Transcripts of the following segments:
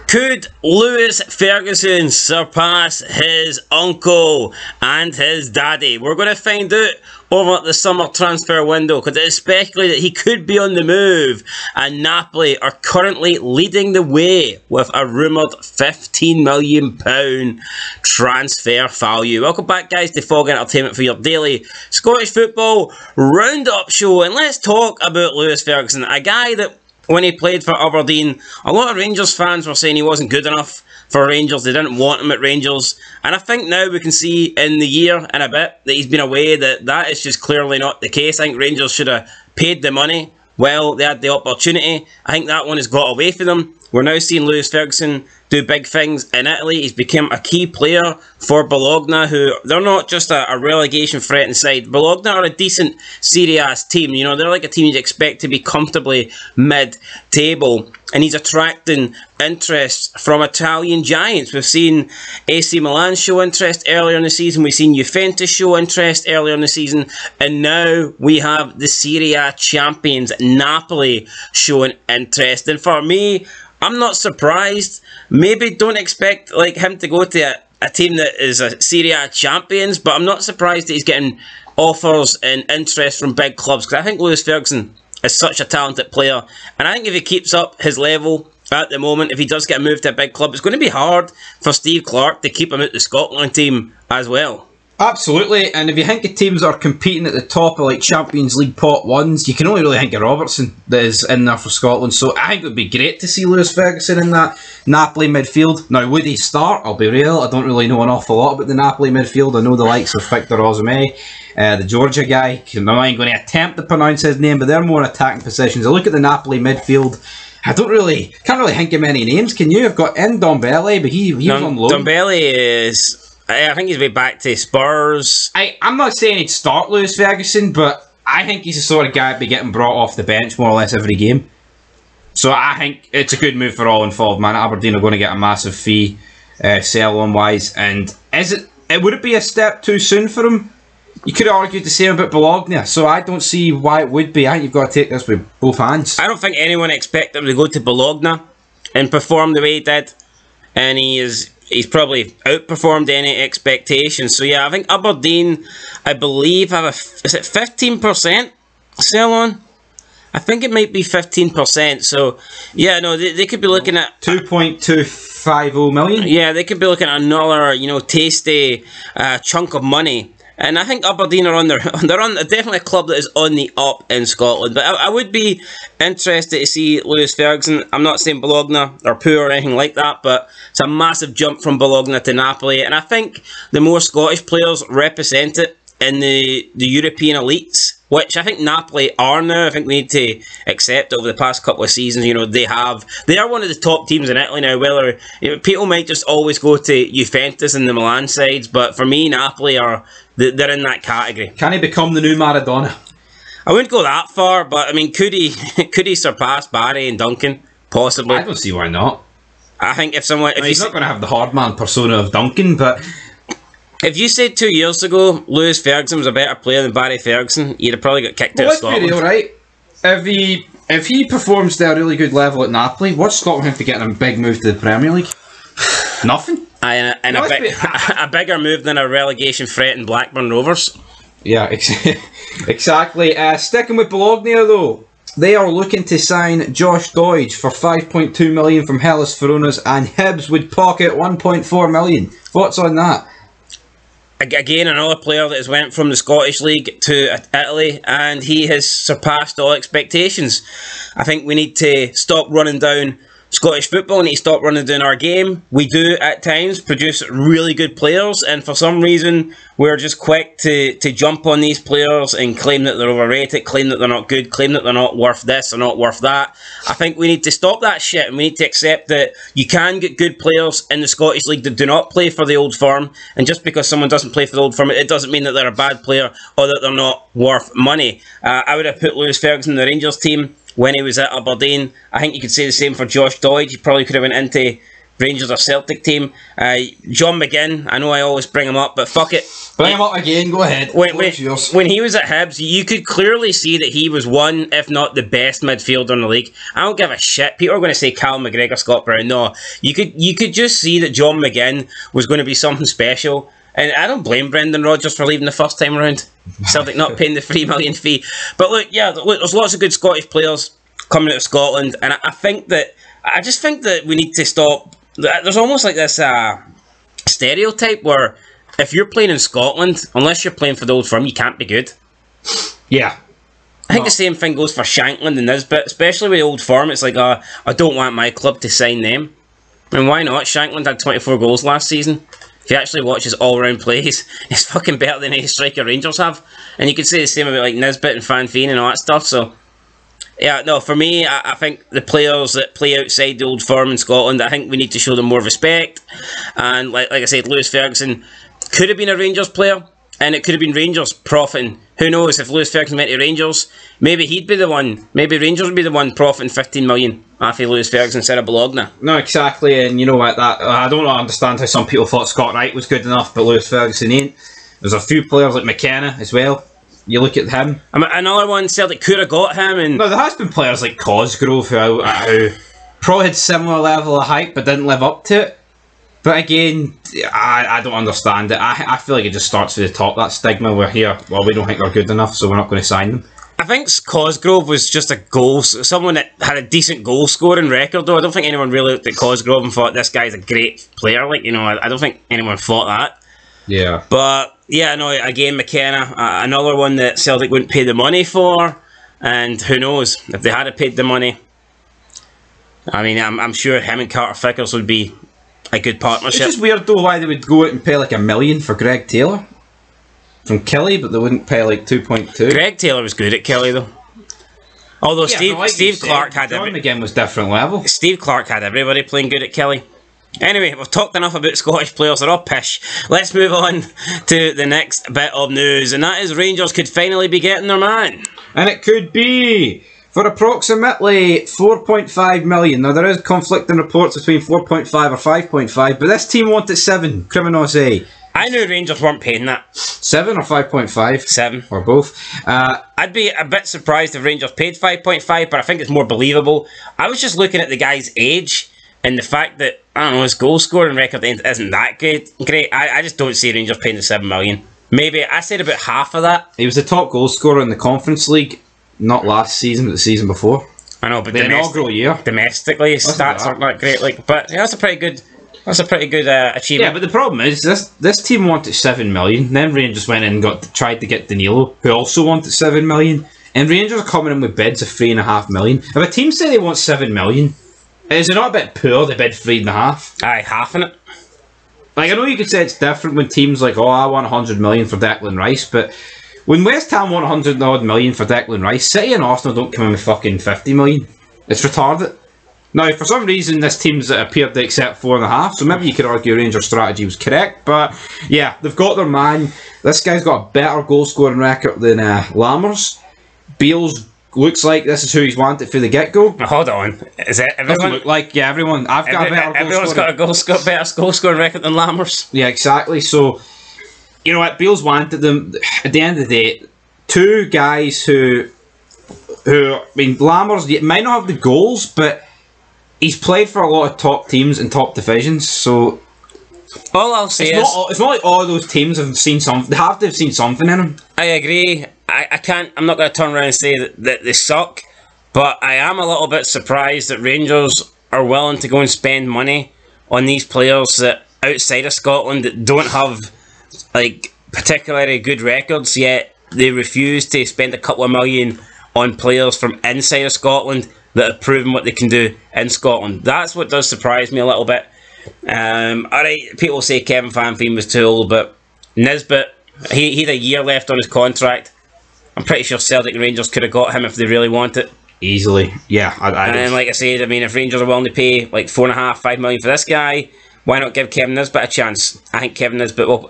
Could Lewis Ferguson surpass his uncle and his daddy? We're going to find out over the summer transfer window, because it is speculated that he could be on the move, and Napoli are currently leading the way with a rumoured £15 million transfer value. Welcome back, guys, to Fog Entertainment for your daily Scottish football roundup show, and let's talk about Lewis Ferguson, a guy that when he played for Aberdeen, a lot of Rangers fans were saying he wasn't good enough for Rangers. They didn't want him at Rangers. And I think now we can see in the year and a bit that he's been away that is just clearly not the case. I think Rangers should have paid the money while they had the opportunity. I think that one has got away from them. We're now seeing Lewis Ferguson do big things in Italy. He's become a key player for Bologna, who they're not just a relegation threatened side. Bologna are a decent Serie A team. You know, they're like a team you'd expect to be comfortably mid-table. And he's attracting interest from Italian giants. We've seen AC Milan show interest earlier in the season. We've seen Juventus show interest earlier in the season. And now we have the Serie A champions, Napoli, showing interest. And for me, I'm not surprised. Maybe don't expect like him to go to a team that is a Serie A champions, but I'm not surprised that he's getting offers and interest from big clubs, because I think Lewis Ferguson is such a talented player, and I think if he keeps up his level at the moment, if he does get moved to a big club, it's going to be hard for Steve Clarke to keep him at the Scotland team as well. Absolutely, and if you think of teams that are competing at the top of like Champions League pot ones, you can only really think of Robertson that is in there for Scotland. So I think it would be great to see Lewis Ferguson in that Napoli midfield. Now, would he start? I'll be real, I don't really know an awful lot about the Napoli midfield. I know the likes of Victor Osimhen, the Georgia guy. I'm not even going to attempt to pronounce his name, but they're more attacking positions. I look at the Napoli midfield, I can't really think of many names. Can you? I've got Ndombele, but he was on loan. Ndombele is, I think he's way back to Spurs. I'm not saying he'd start Lewis Ferguson, but I think he's the sort of guy to be getting brought off the bench more or less every game. So I think it's a good move for all involved, man. Aberdeen are going to get a massive fee, sell-on wise. And would it be a step too soon for him? You could have argued the same about Bologna, so I don't see why it would be. I think you've got to take this with both hands. I don't think anyone expected him to go to Bologna and perform the way he did, and he's probably outperformed any expectations. So yeah, I think Aberdeen, I believe, have is it 15% sell on? I think it might be 15%. So yeah, no, they could be looking at 2.250 million. Yeah, they could be looking at another, tasty chunk of money. And I think Aberdeen are they're on definitely a club that is on the up in Scotland. But I would be interested to see Lewis Ferguson. I'm not saying Bologna are poor or anything like that, but it's a massive jump from Bologna to Napoli. And I think the more Scottish players represent it in the European elites, which I think Napoli are now. I think we need to accept over the past couple of seasons, they are one of the top teams in Italy now. Whether people might just always go to Juventus and the Milan sides, but for me, Napoli they're in that category. Can he become the new Maradona? I wouldn't go that far, but I mean, could he surpass Barry and Duncan? Possibly. I don't see why not. I think he's not going to have the hard man persona of Duncan, but if you said 2 years ago Lewis Ferguson was a better player than Barry Ferguson, you'd have probably got kicked out of Scotland. Let's be real, right? If he performs to a really good level at Napoli, what's stopping him from getting a big move to the Premier League? Nothing. And a bigger move than a relegation threat in Blackburn Rovers. Yeah, exactly. Sticking with Bologna though, they are looking to sign Josh Doidge for 5.2 million from Hellas Verona's, and Hibs would pocket 1.4 million. Thoughts on that? Again, another player that has went from the Scottish League to Italy, and he has surpassed all expectations. I think we need to stop running down Scottish football. We need to stop running down our game. We do at times produce really good players, and for some reason we're just quick to jump on these players and claim that they're overrated, claim that they're not good, claim that they're not worth this or not worth that. I think we need to stop that shit, and we need to accept that you can get good players in the Scottish League that do not play for the Old Firm, and just because someone doesn't play for the Old Firm, it doesn't mean that they're a bad player or that they're not worth money. I would have put Lewis Ferguson in the Rangers team when he was at Aberdeen. I think you could say the same for Josh Doidge. He probably could have went into Rangers or Celtic team. John McGinn, I know I always bring him up, but fuck it. Bring him up again, go ahead. When he was at Hibs, you could clearly see that he was one, if not the best midfielder in the league. I don't give a shit. People are going to say Cal McGregor, Scott Brown. No, you could just see that John McGinn was going to be something special. And I don't blame Brendan Rodgers for leaving the first time around. Celtic not paying the $3 million fee. But look, yeah, there's lots of good Scottish players coming out of Scotland, and I just think that we need to stop. There's almost like this stereotype where if you're playing in Scotland, unless you're playing for the old firm, you can't be good. Yeah. I think the same thing goes for Shankland and Nisbet, especially with the old firm. It's like, I don't want my club to sign them. And why not? Shankland had 24 goals last season. If you actually watch his all-round plays, he's fucking better than any striker Rangers have. And you could say the same about like Nisbet and Fanfine and all that stuff. So, yeah, no, for me, I think the players that play outside the old firm in Scotland, I think we need to show them more respect. And like I said, Lewis Ferguson could have been a Rangers player, and it could have been Rangers profiting. Who knows, if Lewis Ferguson went to Rangers, maybe he'd be the one. Maybe Rangers would be the one profiting 15 million after Lewis Ferguson said a Bologna. No, exactly, and you know what, I don't understand how some people thought Scott Wright was good enough, but Lewis Ferguson ain't. There's a few players like McKenna as well. You look at him. Another one, Celtic could have got him. And no, there has been players like Cosgrove who probably had similar level of hype but didn't live up to it. But again, I don't understand it. I feel like it just starts with the top, that stigma. We're here, well, we don't think they're good enough, so we're not going to sign them. I think Cosgrove was just someone that had a decent goal scoring record, though. I don't think anyone really looked at Cosgrove and thought this guy's a great player. Like, you know, I don't think anyone thought that. Yeah. But yeah, no, again, McKenna, another one that Celtic wouldn't pay the money for, and who knows, if they had paid the money, I mean, I'm sure him and Carter Vickers would be a good partnership. It's just weird though why they would go out and pay like $1 million for Greg Taylor from Kelly, but they wouldn't pay like 2.2. Greg Taylor was good at Kelly though. Although yeah, Steve Clark had John McGinn was different level. Steve Clark had everybody playing good at Kelly. Anyway, we've talked enough about Scottish players, they're all pish. Let's move on to the next bit of news, and that is Rangers could finally be getting their man. And it could be for approximately 4.5 million. Now there is conflicting reports between 4.5 or 5.5, but this team wanted 7. Criminals A. I knew Rangers weren't paying that. 7 or 5.5? 7. Or both. I'd be a bit surprised if Rangers paid 5.5, but I think it's more believable. I was just looking at the guy's age and the fact that, I don't know, his goal scoring record isn't that great. I just don't see Rangers paying the 7 million. Maybe, I said about half of that. He was the top goal scorer in the Conference League, not last season, but the season before. I know, but the inaugural year. Domestically, his stats aren't that great. Like, but yeah, that's a pretty good achievement. Yeah, but the problem is this team wanted 7 million. Then Rangers went in and tried to get Danilo, who also wanted 7 million. And Rangers are coming in with bids of 3.5 million. If a team say they want 7 million, is it not a bit poor they bid 3.5? Aye, halving it. Like, I know you could say it's different when teams like, I want 100 million for Declan Rice, but when West Ham want 100 odd million for Declan Rice, City and Arsenal don't come in with fucking 50 million. It's retarded. Now, for some reason, this team's appeared to accept 4.5, so maybe you could argue Rangers' strategy was correct, but yeah, they've got their man. This guy's got a better goal scoring record than Lammers. Beals looks like this is who he's wanted for the get-go. Hold on, is it everyone? Doesn't look like, yeah, everyone. I've got a better everyone's got a better goal scoring record than Lammers. Yeah, exactly. So, you know what, Beals wanted them. At the end of the day, two guys who I mean, Lammers might not have the goals, but he's played for a lot of top teams and top divisions, so all I'll say it's not like all those teams have seen something. They have to have seen something in him. I agree. I'm not going to turn around and say that they suck, but I am a little bit surprised that Rangers are willing to go and spend money on these players that outside of Scotland that don't have like particularly good records, yet they refuse to spend a couple of million on players from inside of Scotland that have proven what they can do in Scotland. That's what does surprise me a little bit. Alright, people say Kevin Fanfine was too old, but Nisbet, he had a year left on his contract. I'm pretty sure Celtic and Rangers could have got him if they really wanted. Easily, yeah. And like I said, I mean, if Rangers are willing to pay like 4.5, 5 million for this guy, why not give Kevin Nisbet a chance? I think Kevin Nisbet will.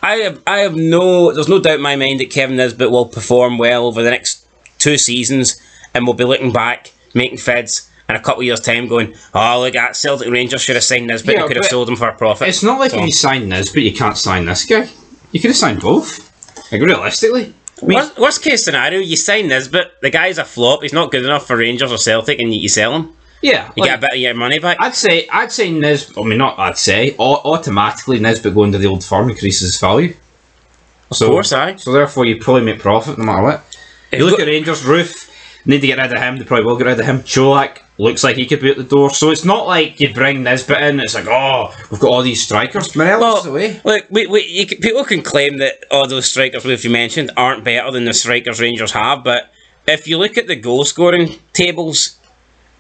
There's no doubt in my mind that Kevin Nisbet will perform well over the next 2 seasons, and we'll be looking back, making fids, in a couple of years' time going, oh, look at Celtic Rangers should have signed Nisbet, they could have sold him for a profit. It's not like if you sign Nisbet, you can't sign this guy. You could have signed both. Like, realistically. Worst case scenario, you sign Nisbet, the guy's a flop, he's not good enough for Rangers or Celtic, and you sell him. Yeah. You get a bit of your money back. I'd say Nisbet, I mean, not I'd say, automatically Nisbet going to the old firm increases his value. Of course, aye. So therefore you probably make profit no matter what. You look at Rangers, Roof, need to get rid of him, they probably will get rid of him. Cholak, looks like he could be at the door. So it's not like you bring Nisbet in, it's like, oh, we've got all these strikers. Morelos away. Look, people can claim that all those strikers which you mentioned aren't better than the strikers Rangers have, but if you look at the goal scoring tables,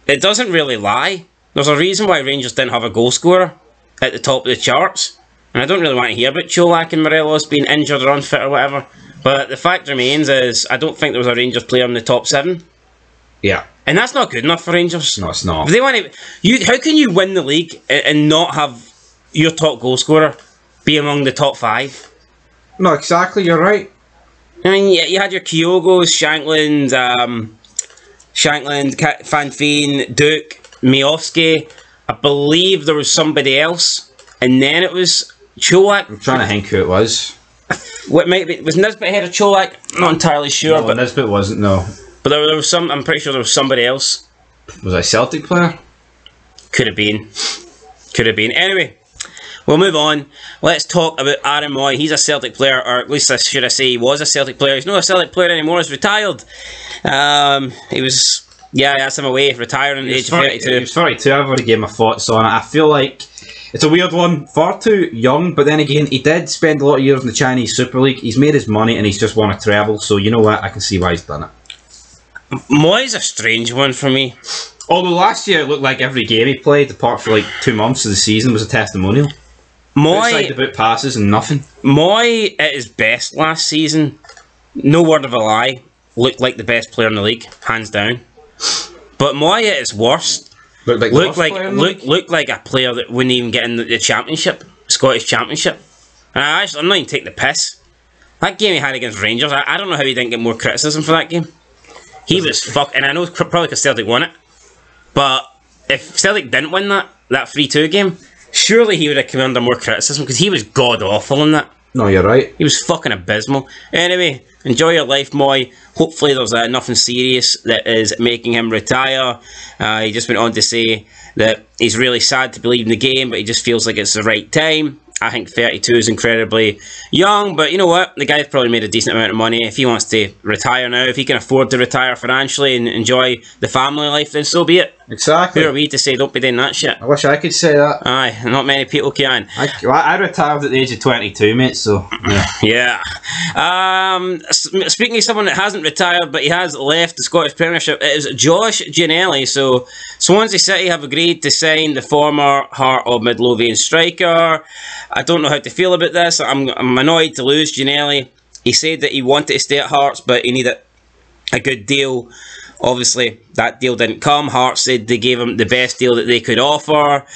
it doesn't really lie. There's a reason why Rangers didn't have a goal scorer at the top of the charts. And I don't really want to hear about Cholak and Morelos being injured or unfit or whatever. But the fact remains is, I don't think there was a Rangers player in the top 7. Yeah. And that's not good enough for Rangers. No, it's not. If they want to, how can you win the league and not have your top goal scorer be among the top 5? No, exactly, you're right. I mean, you had your Kyogos, Shankland, Van Veen, Duke, Miovski. I believe there was somebody else. And then it was Cholak. I'm trying to think who it was. What might be, was Nisbet ahead of Cholak? Not entirely sure. No, but Nisbet wasn't, no. But there was some, I'm pretty sure there was somebody else. Was I a Celtic player? Could have been. Could have been. Anyway, we'll move on. Let's talk about Aaron Moy. He's a Celtic player, or at least should I say he was a Celtic player. He's not a Celtic player anymore, he's retired. He was, yeah, that's him away, retiring at the age of 32. He was 32, I've already gave my thoughts on it. I feel like it's a weird one, far too young, but then again, he did spend a lot of years in the Chinese Super League. He's made his money and he's just won a treble, so you know what, I can see why he's done it. Moy's a strange one for me. Although last year it looked like every game he played, apart for like 2 months of the season, was a testimonial. Outside the boot passes and nothing. Moy at his best last season, no word of a lie, looked like the best player in the league, hands down. But Moy at his worst looked like a player that wouldn't even get in the championship, Scottish Championship. And I'm not even taking the piss. That game he had against Rangers, I don't know how he didn't get more criticism for that game. He was fucked, and I know probably because Celtic won it. But if Celtic didn't win that 3-2 game, surely he would have come under more criticism because he was god awful in that. No, you're right. He was fucking abysmal. Anyway, enjoy your life, Moy. Hopefully there's nothing serious that is making him retire. He just went on to say that he's really sad to be leaving the game, but he just feels like it's the right time. I think 32 is incredibly young, but you know what? The guy's probably made a decent amount of money. If he wants to retire now, if he can afford to retire financially and enjoy the family life, then so be it. Exactly. Who are we to say don't be doing that shit? I wish I could say that. Aye, not many people can. I retired at the age of 22, mate, so... Yeah. Speaking of someone that hasn't retired, but he has left the Scottish Premiership, it is Josh Ginelli. So, Swansea City have agreed to sign the former Heart of Midlothian striker. I don't know how to feel about this. I'm annoyed to lose Ginelli. He said that he wanted to stay at Hearts, but he needed a good deal. Obviously, that deal didn't come. Hearts said they gave him the best deal that they could offer.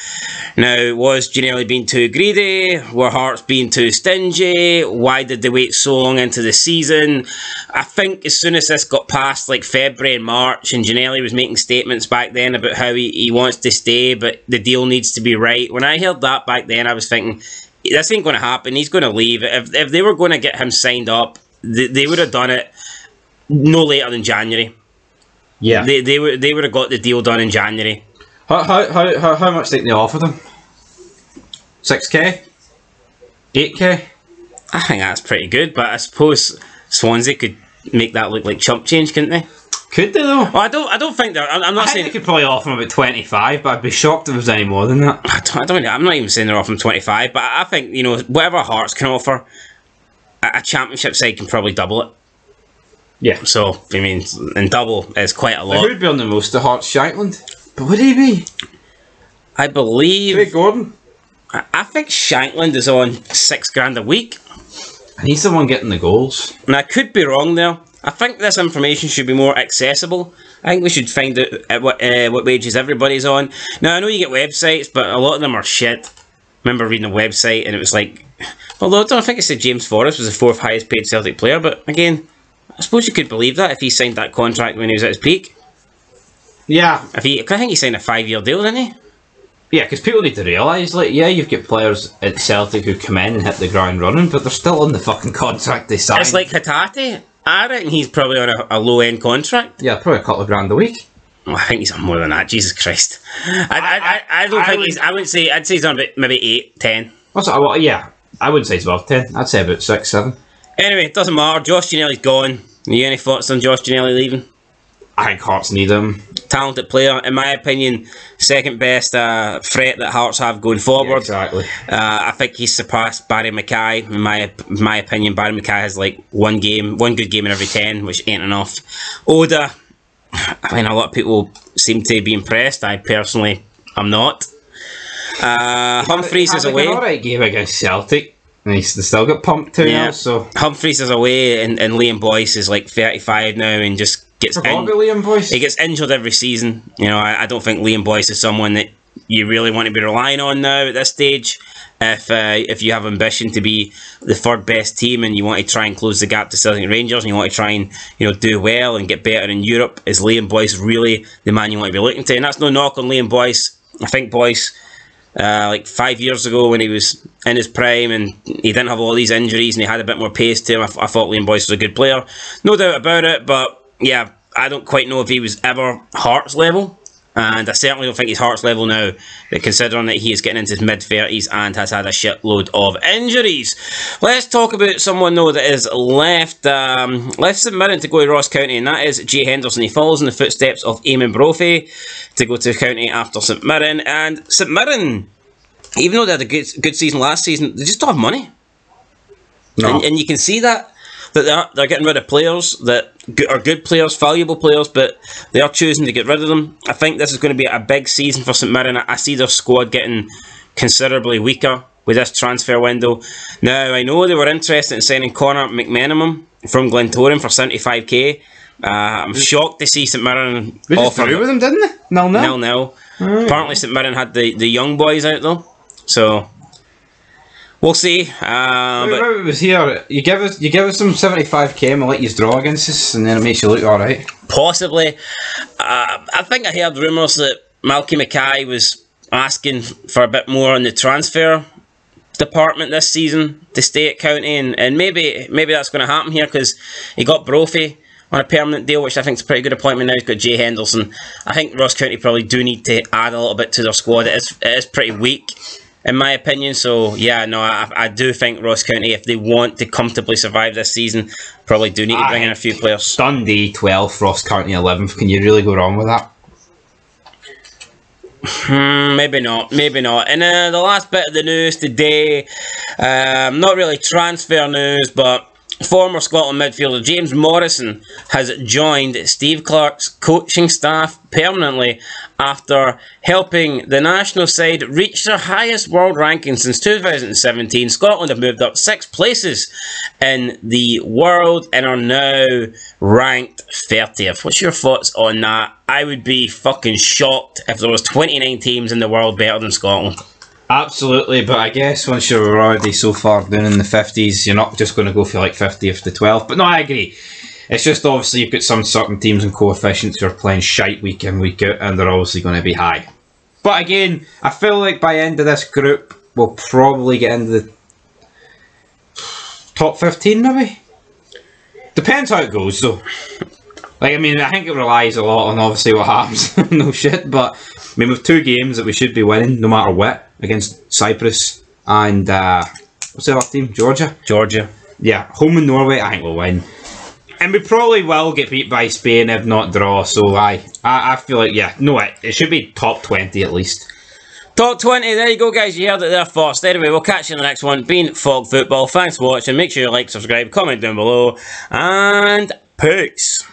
Now, was Ginelli being too greedy? Were Hearts being too stingy? Why did they wait so long into the season? I think as soon as this got past like February and March, and Ginelli was making statements back then about how he wants to stay, but the deal needs to be right. When I heard that back then, I was thinking, this ain't going to happen. He's going to leave. If they were going to get him signed up, they would have done it no later than January. Yeah, they would have got the deal done in January. How much did they offer them? 6k? 8k? I think that's pretty good, but I suppose Swansea could make that look like chump change, couldn't they? Could they though? Well, I don't think they're. I'm not saying they could probably offer them about 25, but I'd be shocked if it was any more than that. I'm not even saying they're offering 25, but I think, you know, whatever Hearts can offer, a championship side can probably double it. Yeah. So, I mean, and double is quite a lot. Who would be on the most of Hearts? Shankland? But would he be? I believe... Craig Gordon? I think Shankland is on $6,000 a week. And he's the one getting the goals. And I could be wrong there. I think this information should be more accessible. I think we should find out what wages everybody's on. Now, I know you get websites, but a lot of them are shit. I remember reading a website and it was like... Although I don't think it said James Forrest was the 4th highest paid Celtic player, but again... I suppose you could believe that if he signed that contract when he was at his peak. Yeah. I think he signed a 5-year deal, didn't he? Yeah, because people need to realise, like, yeah, you've got players at Celtic who come in and hit the ground running, but they're still on the fucking contract they signed. It's like Hatate. I reckon he's probably on a low-end contract. Yeah, probably a couple of grand a week. Oh, I think he's on more than that. Jesus Christ. I don't think he's... I'd say he's on about maybe 8, 10. Well, yeah, I wouldn't say he's above 10. I'd say about 6, 7. Anyway, it doesn't matter. Josh Ginelli's gone. You any thoughts on Josh Ginelli leaving? I think Hearts need him. Talented player, in my opinion, second best threat that Hearts have going forward. Yeah, exactly. I think he's surpassed Barry Mackay. In my opinion, Barry Mackay has like one good game in every 10, which ain't enough. Oda, I mean, a lot of people seem to be impressed. I personally am not. Humphreys is away. An alright game against Celtic. They still got pumped 2-0, so... Humphreys is away, and Liam Boyce is like 35 now and just gets Liam Boyce. He gets injured every season. You know, I don't think Liam Boyce is someone that you really want to be relying on now at this stage. If you have ambition to be the third best team and you want to try and close the gap to Celtic Rangers and you want to try and do well and get better in Europe, is Liam Boyce really the man you want to be looking to? And that's no knock on Liam Boyce. I think Boyce, like 5 years ago when he was in his prime and he didn't have all these injuries and he had a bit more pace to him, I thought Liam Boyce was a good player. No doubt about it, but yeah, I don't quite know if he was ever Hearts level. And I certainly don't think he's Hearts level now, but considering that he is getting into his mid-30s and has had a shitload of injuries. Let's talk about someone, though, that is left St Mirren to go to Ross County, and that is Jay Henderson. He follows in the footsteps of Eamon Brophy to go to County after St Mirren. And St Mirren, even though they had a good season last season, they just don't have money. No. And you can see that they're getting rid of players that are good players, valuable players, but they are choosing to get rid of them. I think this is going to be a big season for St Mirren. I see their squad getting considerably weaker with this transfer window. Now, I know they were interested in signing Connor McMenamin from Glentoran for 75k. I'm shocked to see St Mirren offer through with them, didn't they? 0-0. 0-0. Right. Apparently St Mirren had the young boys out though, so we'll see. But it was here. You give us some 75k and we'll let you draw against us, and then it makes you look alright. Possibly. I think I heard rumours that Malky Mackay was asking for a bit more on the transfer department this season to stay at County, and maybe that's going to happen here because he got Brophy on a permanent deal, which I think is a pretty good appointment now. He's got Jay Henderson. I think Ross County probably do need to add a little bit to their squad. It is pretty weak, in my opinion. So yeah, no, I do think Ross County, if they want to comfortably survive this season, probably do need to bring in a few players. Dundee 12th, Ross County 11th. Can you really go wrong with that? Maybe not. And the last bit of the news today, not really transfer news, but former Scotland midfielder James Morrison has joined Steve Clarke's coaching staff permanently after helping the national side reach their highest world ranking since 2017. Scotland have moved up 6 places in the world and are now ranked 30th. What's your thoughts on that? I would be fucking shocked if there was 29 teams in the world better than Scotland. Absolutely, but I guess once you're already so far down in the 50s, you're not just going to go for like 50th to 12th. But no, I agree. It's just obviously you've got some certain teams and coefficients who are playing shite week in, week out, and they're obviously going to be high. But again, I feel like by the end of this group, we'll probably get into the top 15 maybe? Depends how it goes though. Like, I mean, I think it relies a lot on obviously what happens. No shit, but I mean, with 2 games that we should be winning, no matter what, against Cyprus and what's the other team? Georgia. Yeah, home in Norway, I think we'll win. And we probably will get beat by Spain if not draw. So I feel like, yeah, no, it should be top 20 at least. Top 20, there you go, guys. You heard it there first. Anyway, we'll catch you in the next one. Been Fog Football. Thanks for watching. Make sure you like, subscribe, comment down below, and peace.